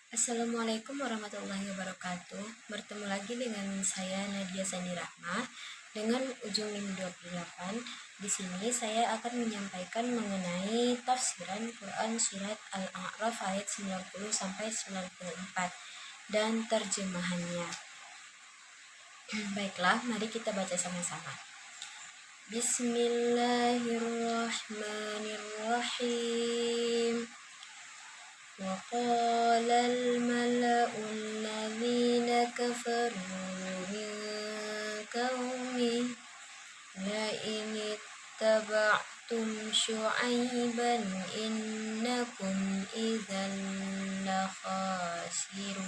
Assalamualaikum warahmatullahi wabarakatuh. Bertemu lagi dengan saya Nadia Sani Rahmah dengan ujung 528. Di sini saya akan menyampaikan mengenai tafsiran Quran surat Al-A'raf ayat 90 sampai 94 dan terjemahannya. Baiklah, mari kita baca sama-sama. Bismillahirrahmanirrahim. وقال الملأ الذين كفروا من قومه لئن اتبعتم شعيبا إنكم إذا لخاسرون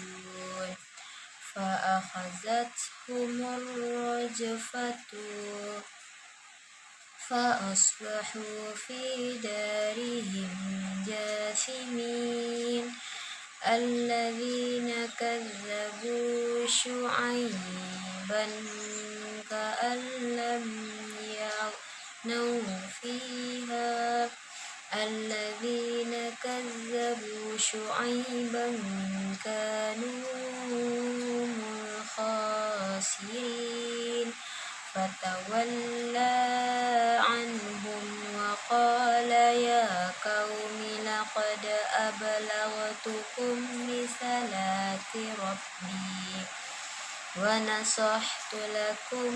فأخذتهم الرجفة فأصبحوا في دارهم جاثمين الذين كذبوا شعيبا كأن لم يغنوا فيها الذين كذبوا شعيبا كانوا هم الخاسرين فتولى عنهم وقال يا قوم لقد أبلغتكم رسالات ربي ونصحت لكم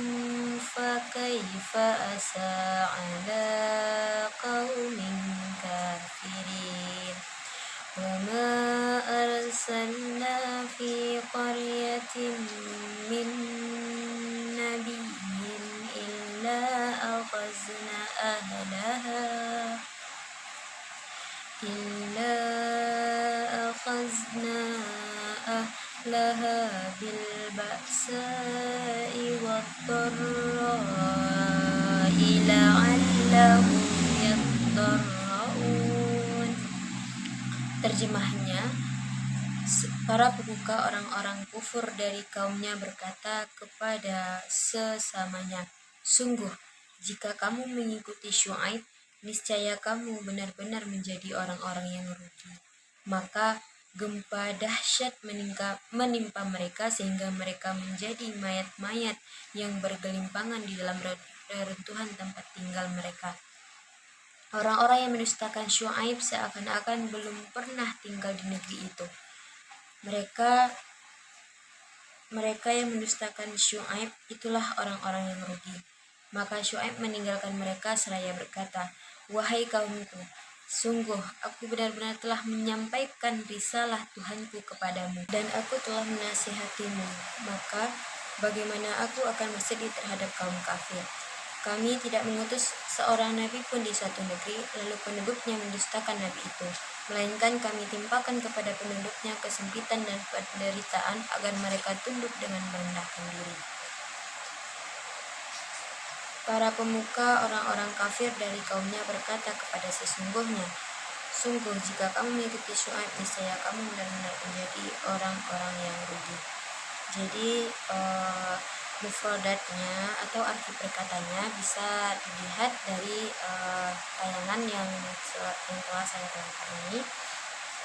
فكيف أسى على قوم كافرين وما أرسلنا في قرية من نبي إلا أخذنا أهلها بالبأساء والضراء لعلهم يضرعون. Terjemahannya, para pemuka orang-orang kufur dari kaumnya berkata kepada sesamanya, "Sungguh, jika kamu mengikuti Syuaib, niscaya kamu benar-benar menjadi orang-orang yang rugi." Maka gempa dahsyat menimpa mereka sehingga mereka menjadi mayat-mayat yang bergelimpangan di dalam reruntuhan tempat tinggal mereka. Orang-orang yang mendustakan Syuaib seakan-akan belum pernah tinggal di negeri itu. Mereka yang mendustakan Syuaib itulah orang-orang yang rugi. Maka Syuaib meninggalkan mereka seraya berkata, "Wahai kaumku, sungguh aku benar-benar telah menyampaikan risalah Tuhanku kepadamu dan aku telah menasihatimu. Maka bagaimana aku akan bersedih terhadap kaum kafir? Kami tidak mengutus seorang nabi pun di suatu negeri, lalu penduduknya mendustakan nabi itu. Melainkan kami timpakan kepada penduduknya kesempitan dan penderitaan agar mereka tunduk dengan merendahkan diri." Para pemuka orang-orang kafir dari kaumnya berkata kepada sesungguhnya, "Sungguh jika kamu mengikuti Syuaib, niscaya kamu benar-benar menjadi orang-orang yang rugi." Jadi mufradatnya atau arti perkataannya bisa dilihat dari tayangan yang telah saya tayangkan ini,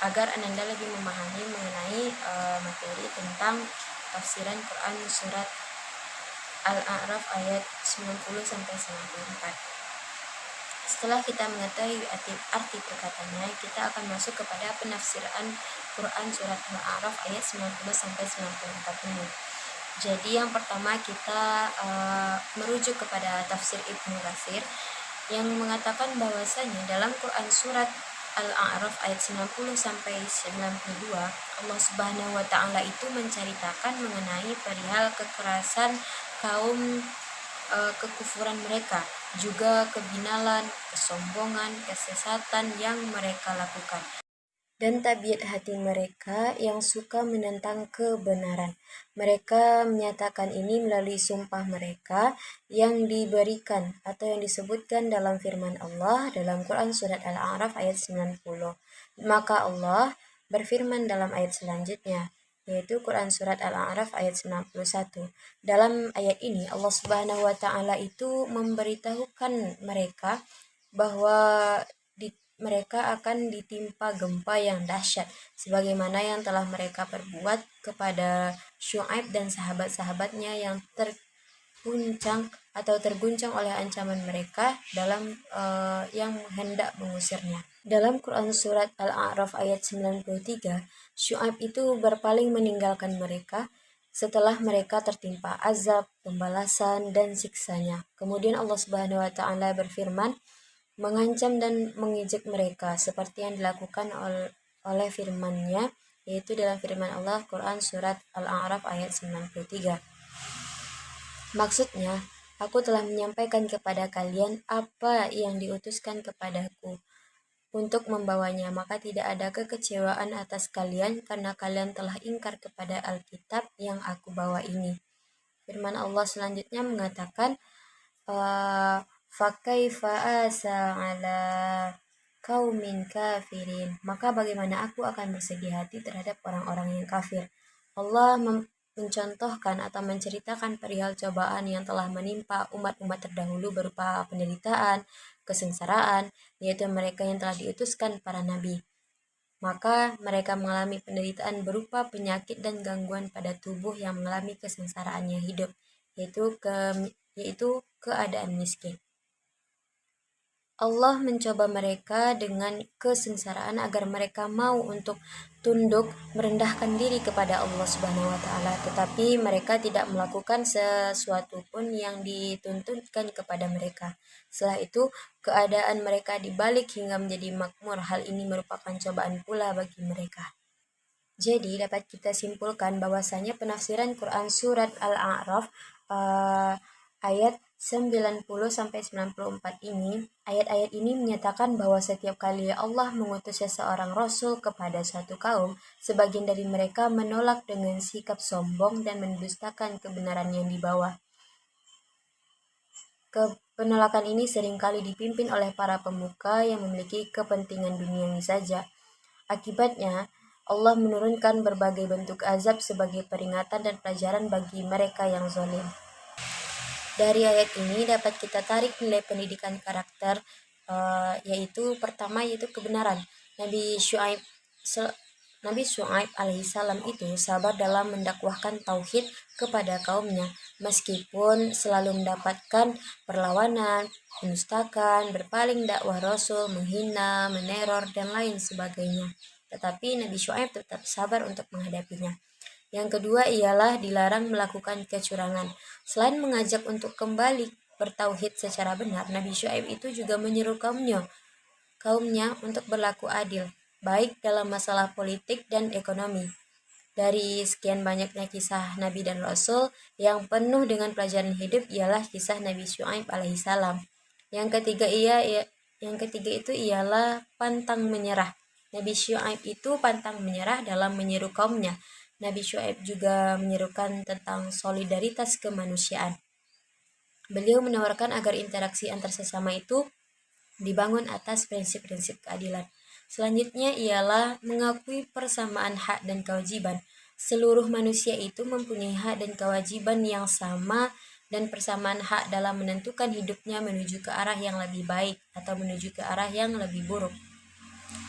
agar Anda lebih memahami mengenai materi tentang tafsiran Quran surat Al-A'raf ayat 90 sampai 94. Setelah kita mengetahui arti perkataannya, kita akan masuk kepada penafsiran Quran surat Al-A'raf ayat 90 sampai 94 ini. Jadi yang pertama kita merujuk kepada tafsir Ibnu Katsir yang mengatakan bahwasanya dalam Quran surat Al-A'raf ayat 90 sampai 92, Allah Subhanahu wa taala itu menceritakan mengenai perihal kekerasan kaum kekufuran mereka, juga kebinalan, kesombongan, kesesatan yang mereka lakukan, dan tabiat hati mereka yang suka menentang kebenaran. Mereka menyatakan ini melalui sumpah mereka yang diberikan atau yang disebutkan dalam firman Allah dalam Quran surat Al-A'raf ayat 90. Maka Allah berfirman dalam ayat selanjutnya, yaitu Quran surat Al-A'raf ayat 91. Dalam ayat ini Allah Subhanahu wa taala itu memberitahukan mereka bahwa mereka akan ditimpa gempa yang dahsyat, sebagaimana yang telah mereka perbuat kepada Syuaib dan sahabat-sahabatnya yang terguncang oleh ancaman mereka yang hendak mengusirnya. Dalam Quran Surat Al-A'raf ayat 93, Syuaib itu berpaling meninggalkan mereka setelah mereka tertimpa azab, pembalasan, dan siksanya. Kemudian Allah Subhanahu wa Ta'ala berfirman, mengancam dan mengejek mereka seperti yang dilakukan oleh firman-Nya, yaitu dalam firman Allah Quran Surat Al-A'raf ayat 93. Maksudnya, aku telah menyampaikan kepada kalian apa yang diutuskan kepadaku untuk membawanya, maka tidak ada kekecewaan atas kalian karena kalian telah ingkar kepada Alkitab yang aku bawa ini. Firman Allah selanjutnya mengatakan, fakaifa asa ala kaumin kafirin, maka bagaimana aku akan bersedih hati terhadap orang-orang yang kafir. Allah mencontohkan atau menceritakan perihal cobaan yang telah menimpa umat-umat terdahulu berupa penderitaan, kesengsaraan, yaitu mereka yang telah diutuskan para nabi. Maka mereka mengalami penderitaan berupa penyakit dan gangguan pada tubuh yang mengalami kesengsaraannya hidup, yaitu keadaan miskin. Allah mencoba mereka dengan kesengsaraan agar mereka mau untuk tunduk merendahkan diri kepada Allah Subhanahu wa Ta'ala, tetapi mereka tidak melakukan sesuatu pun yang dituntutkan kepada mereka. Setelah itu, keadaan mereka dibalik hingga menjadi makmur. Hal ini merupakan cobaan pula bagi mereka. Jadi dapat kita simpulkan bahwasanya penafsiran Quran Surat Al-A'raf ayat 90-94 ini, ayat-ayat ini menyatakan bahwa setiap kali Allah mengutus seseorang rasul kepada suatu kaum, sebagian dari mereka menolak dengan sikap sombong dan mendustakan kebenaran yang dibawa. Penolakan ini seringkali dipimpin oleh para pemuka yang memiliki kepentingan duniawi saja. Akibatnya, Allah menurunkan berbagai bentuk azab sebagai peringatan dan pelajaran bagi mereka yang zalim. Dari ayat ini dapat kita tarik nilai pendidikan karakter, yaitu pertama yaitu kebenaran. Nabi Syuaib alaihissalam itu sabar dalam mendakwahkan tauhid kepada kaumnya, meskipun selalu mendapatkan perlawanan, penistaan, berpaling dakwah Rasul, menghina, meneror, dan lain sebagainya. Tetapi Nabi Syuaib tetap sabar untuk menghadapinya. Yang kedua ialah dilarang melakukan kecurangan. Selain mengajak untuk kembali bertauhid secara benar, Nabi Syuaib itu juga menyeru kaumnya untuk berlaku adil, baik dalam masalah politik dan ekonomi. Dari sekian banyaknya kisah Nabi dan Rasul, yang penuh dengan pelajaran hidup ialah kisah Nabi Syuaib alaihissalam. Yang ketiga itu ialah pantang menyerah. Nabi Syuaib itu pantang menyerah dalam menyeru kaumnya. Nabi Syuaib juga menyerukan tentang solidaritas kemanusiaan. Beliau menawarkan agar interaksi antar sesama itu dibangun atas prinsip-prinsip keadilan. Selanjutnya ialah mengakui persamaan hak dan kewajiban. Seluruh manusia itu mempunyai hak dan kewajiban yang sama dan persamaan hak dalam menentukan hidupnya menuju ke arah yang lebih baik atau menuju ke arah yang lebih buruk.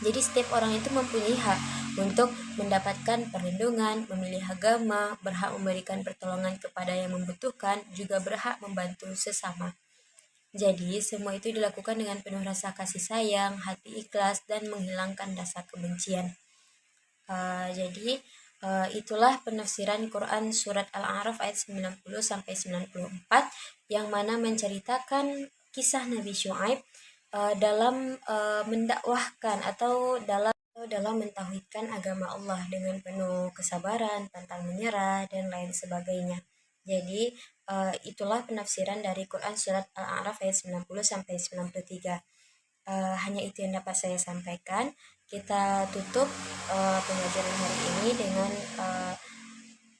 Jadi setiap orang itu mempunyai hak untuk mendapatkan perlindungan, memilih agama, berhak memberikan pertolongan kepada yang membutuhkan, juga berhak membantu sesama. Jadi semua itu dilakukan dengan penuh rasa kasih sayang, hati ikhlas, dan menghilangkan rasa kebencian. Itulah penafsiran Quran Surat Al-A'raf ayat 90-94 yang mana menceritakan kisah Nabi Syuaib dalam mendakwahkan atau dalam mentauhidkan agama Allah dengan penuh kesabaran, pantang menyerah, dan lain sebagainya. Jadi itulah penafsiran dari Quran Surat Al-A'raf ayat 90-93. Hanya itu yang dapat saya sampaikan. Kita tutup pembelajaran hari ini dengan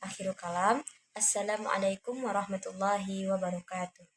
akhirul kalam. Assalamualaikum warahmatullahi wabarakatuh.